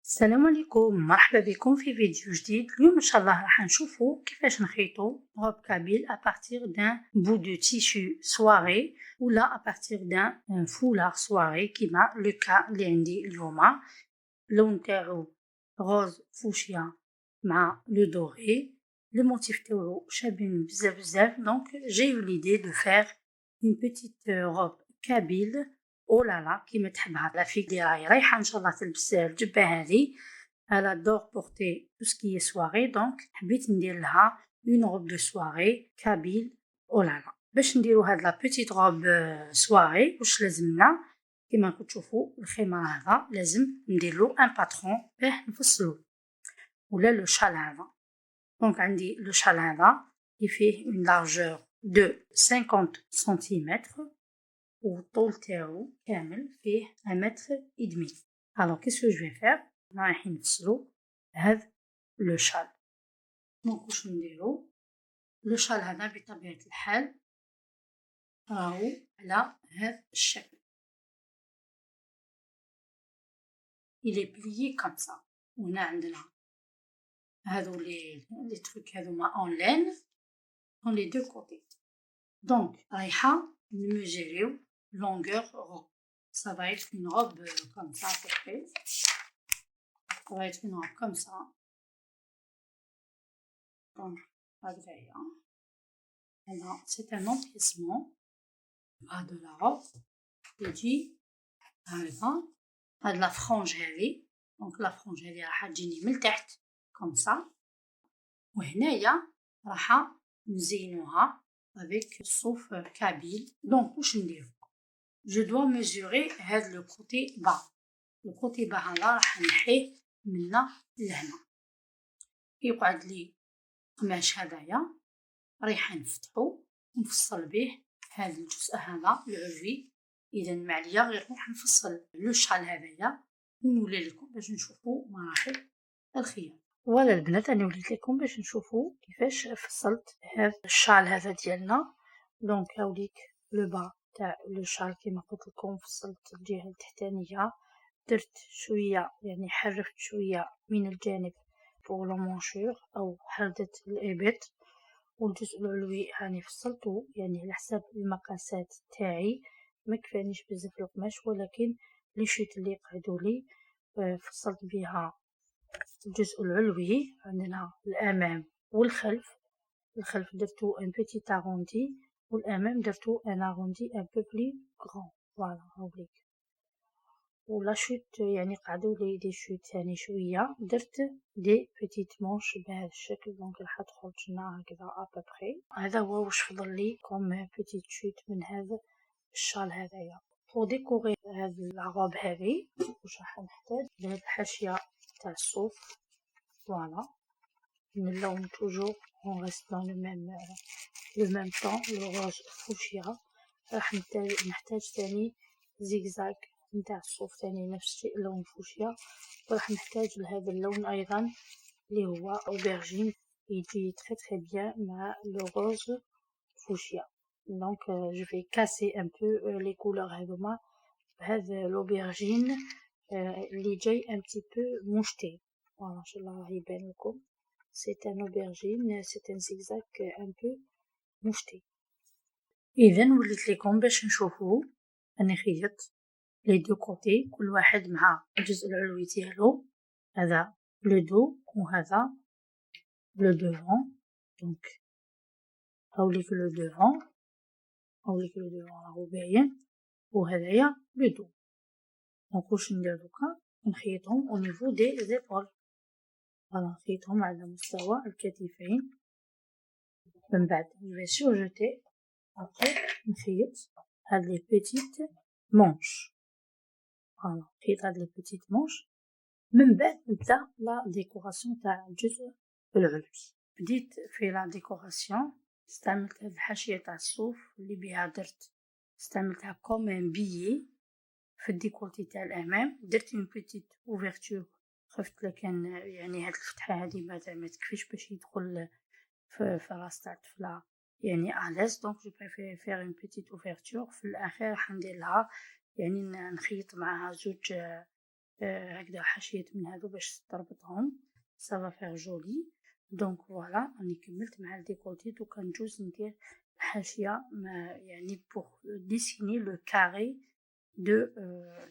السلام عليكم، مرحبا بكم في فيديو جديد. اليوم ان شاء الله راح نشوفوا كيفاش نخيطوا روب كابيل à partir d'un bout de tissu soirée ولا à partir d'un foulard soirée كيما لو كا اللي عندي اليوم. اللون تاعو روز فوشيا مع لو دوري. لو موتيف تاعو شابين بزاف بزاف، دونك j'ai eu l'idée de faire une petite robe kabyle. او لا لا كيما تحبها لا في اللي راهي رايحه ان شاء الله تلبس الجبه هذه. elle adore porter tout ce qui est soirée، دونك حبيت ندير لها une robe de soirée kabyle. او لا لا باش نديرو هاد لا بيتيت روب soirée واش لازمنا؟ كيما راكم تشوفوا الخيمه هذا لازم نديرلو ان باترون باه نفصلو، ولا لو شال هذا. دونك عندي لو شال هذا اللي فيه une largeur de 50 cm والطول تاعو كامل فيه 1,5 متر. alors qu'est-ce que je vais faire؟ رايحين نفصلو هذا لو شال. دونك واش نديرو؟ لو شال هذا بطبيعة الحال راهو على هذا الشكل، il est plié comme ça. وهنا عندنا هذو لي تروك هذوما en laine dans les deux côtés. donc رايحة نميجيريو longueur robe. ça va être une robe comme ça à peu près. ça va être une robe comme ça. donc هكذايا. alors c'est un empiècement de la robe يجي هذا. هاد لا فرونج هذه، دونك لا فرونج هذه راح تجيني من تحت comme ça، وهنايا راح نزينوها avec الصوف كابيل. دونك واش ندير؟ je dois mesurer هاد لو كوتي با. لو كوتي با هذا راح نحيه منا لهنا، يقعد لي قماش هذايا رايحة نفتحو ونفصل به هذا الجزء هذا العلوي. اذا ما عليا غير نروح نفصل لو شال هذايا ونولي لكم باش نشوفوا مراحل الخياطه. ولا البنات انا وليت لكم باش نشوفوا كيفاش فصلت هذا الشال هذا ديالنا. دونك هاوليك لو با تاع لو شال كيما قلت لكم، فصلت الجهه التحتانيه، درت شويه يعني حرفت شويه من الجانب بور لا مونشور او حردة الابط، والجزء العلوي هاني فصلته يعني على حساب المقاسات تاعي. ما كفانيش بزاف القماش، ولكن لي شيت اللي قعدوا لي فصلت بها الجزء العلوي. عندنا الامام والخلف. الخلف درتو ان بيتي اروندي، والامام درتو ان اروندي ان بو بلي غران. فوالا هاوليك. ولا شوت يعني قعدوا لي دي شوت ثاني شويه، درت دي بيتيت مونش بهذا الشكل. دونك راح تخرج لنا هكذا ابري. هذا هو واش فضل لي كوم بيتيت شوت من هذا الشال هذايا. بور ديكوري هذه العروب هذه واش راح نحتاج؟ هذه الحاشيه تاع الصوف. فوالا من اللون توجور اون ريست دون لو ميم طون لو روج فوشيا. راح نحتاج ثاني زيغزاغ نتاع الصوف ثاني نفس الشيء لون فوشيا. وراح نحتاج لهذا اللون ايضا اللي هو اوبرجين، يجي تري بيان مع لو روز فوشيا. دونك جو في كاسي ان بو لي كولور هذوما بهذا لوبرجين اللي جاي ان بتي بو موشتي. فوالا ان شاء الله راح يبان لكم. سي ان اوبرجين، سي ان زيغزاغ ان بو موشتي. اذا وليت لكم باش نشوفوا اني خيط لي دو كوتي كل واحد مع الجزء العلوي ديالو. هذا لو دو وهذا لو دوفون. دونك هاوليك لو دوفون، هاوليك لو دوفون راهو باين، وهذايا لو دو. دونك واش ندير دوكا؟ نخيطهم او نيفو دي زيبول. فوالا نخيطهم على مستوى الكتفين. من بعد جو سورجيتي ابري نخيط هاد لي بيتيت مونش. فوالا نخيط هاد لي بيتيت مونش. من بعد نبدا لا ديكوراسيون تاع الجزء العلوي. بديت في لا ديكوراسيون، استعملت هاد الحاشيه تاع الصوف اللي بها درت، استعملتها كوم ان بيي في الديكولتي تاع الامام. درت اون بيتيت اوفرتور، خفت لكان يعني هاد الفتحه هادي ما تكفيش باش يدخل في راس تاع الطفله يعني الاز. دونك جو بريفير فير اون بيتيت اوفرتور. في الاخير راح ندير لها يعني نخيط معها زوج هكذا حشيت من هادو باش تربطهم سافا فيغ جولي. دونك فوالا راني كملت مع الديكولتي. دوكا نجوز ندير الحاشيه يعني بوغ ديسيني لو كاري دو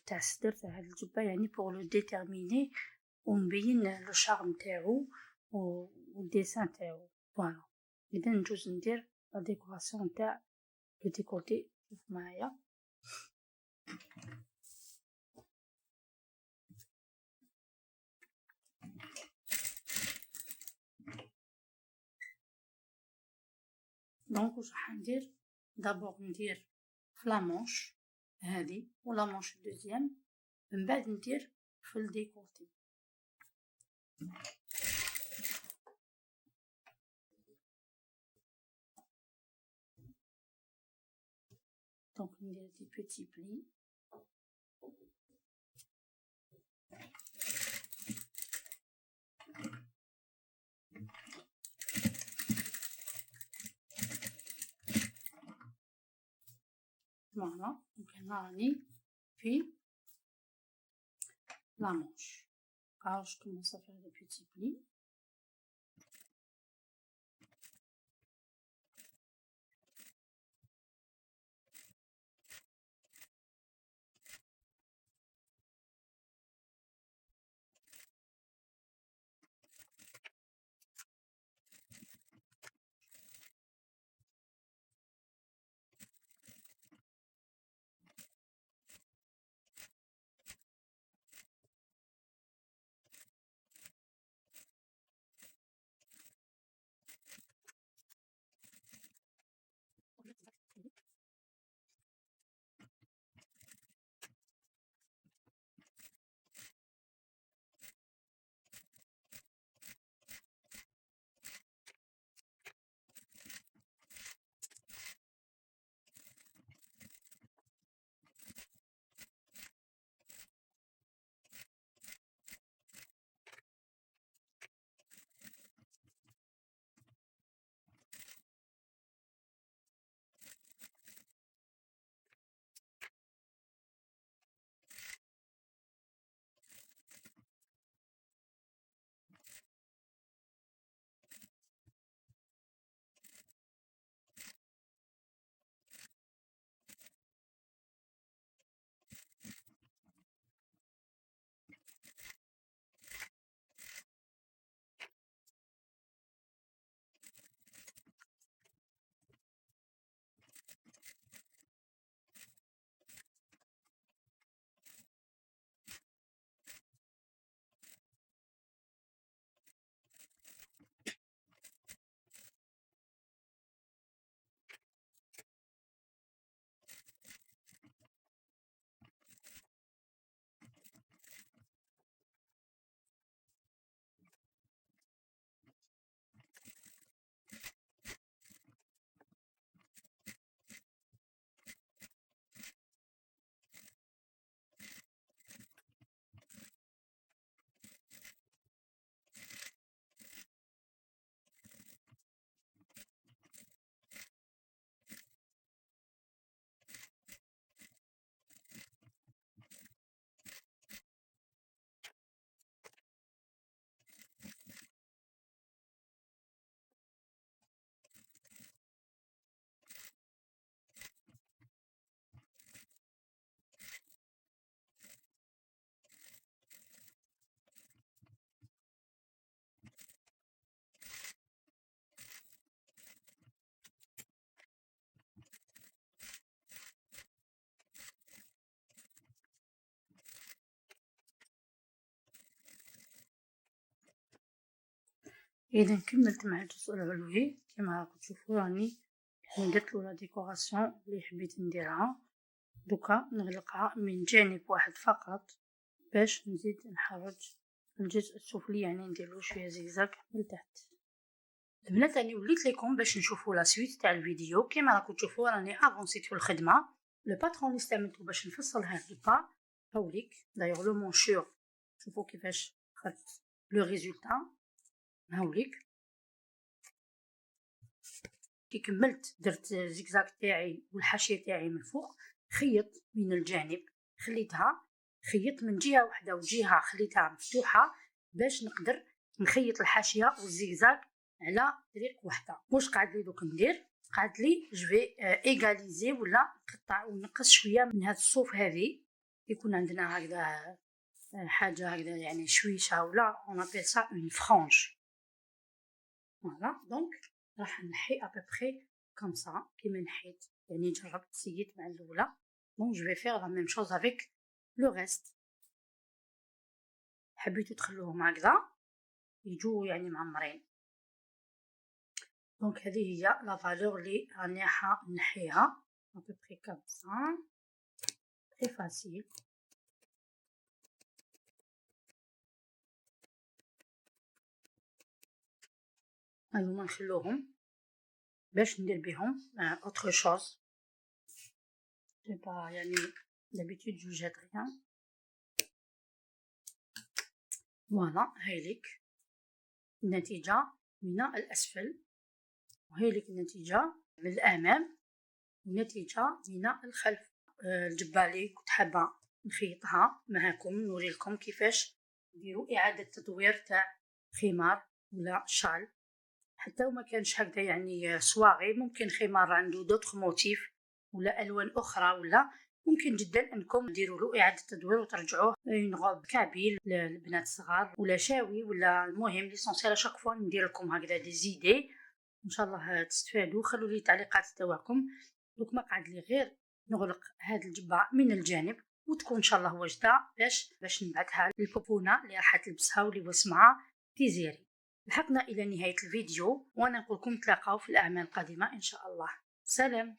تاع الصدر تاع هاد الجبه، يعني بوغ لو ديتيرميني ونبين لو شارم تاعو والديسان تاعو. فوالا اذا نجوز ندير لا ديكوراسيون تاع لو ديكولتي. شوف معايا دونك واش راح ندير. دابور ندير في لامونش هذه ولا مونش دوزيام، من بعد ندير في الديكولتي. دونك ندير دي بيتي بلي فوالا. دونك هنا راني في لا مونش. Alors je commence à faire des petits plis. اذا كملت مع الجزء العلوي كما راكم تشوفوا راني درتلو لا ديكوراسيون اللي حبيت نديرها. دوكا نغلقها من جانب واحد فقط باش نزيد نحرج الجزء السفلي، يعني نديرلو شويه زيكزاك من تحت. البنات راني وليت لكم باش نشوفوا لا سويت تاع الفيديو. كما راكم تشوفوا راني افونسيت في الخدمه. لو باترون اللي استعملته باش نفصل هاد البا هاوليك دايوغ لو مونشور. شوفوا كيفاش خدت لو ريزولطا هاوليك. كي كملت درت زيكزاك تاعي والحاشيه تاعي من فوق، خيط من الجانب خليتها خيط من جهه واحده وجهه خليتها مفتوحه باش نقدر نخيط الحاشيه والزيكزاك على طريق واحده. واش قاعد لي دوك ندير؟ قاعد لي جو في ايغاليزي ولا نقطع ونقص شويه من هاد الصوف هذه. يكون عندنا هكذا حاجه هكذا يعني شويشه ولا اون ابيل سا اون فرانج. فوالا دونك راح نحي ابوبري كوم سا كيما نحيت يعني جربت سيت مع الاولى. دونك جو في فيغ لا ميم شوز افيك لو ريست. حبيتو تخلوهم هكذا يجو يعني معمرين. دونك هذه هي لا فالور لي راني نحيها ابوبري كوم سا تري فاسيل. هاذوما نخلوهم باش ندير بهم اوتر شوز. سي با يعني دابيتود جو جيت ريان. فوالا هايليك النتيجة من الأسفل، وهايليك النتيجة من الأمام، والنتيجة من الخلف. الجبة لي كنت حابة نخيطها معاكم نوريلكم كيفاش نديرو إعادة تدوير تاع خمار ولا شال. حتى وما كانش هكذا يعني صواغي، ممكن خمار عنده دوطخ موتيف ولا ألوان أخرى، ولا ممكن جدا انكم ديروا له اعاده تدوير وترجعوه اون غوب كابيل للبنات الصغار ولا شاوي ولا المهم ليسونسيال. شاك فوا ندير لكم هكذا دي زيدي ان شاء الله تستفادوا. خلوا لي تعليقات تاعكم. دوك ما قعد لي غير نغلق هذه الجبه من الجانب وتكون ان شاء الله واجده باش نبعثها للبوبونه اللي راح تلبسها واللي واسمها تيزيري. لحقنا الى نهايه الفيديو وانا نقول لكم نتلاقاو في الاعمال القادمه ان شاء الله. سلام.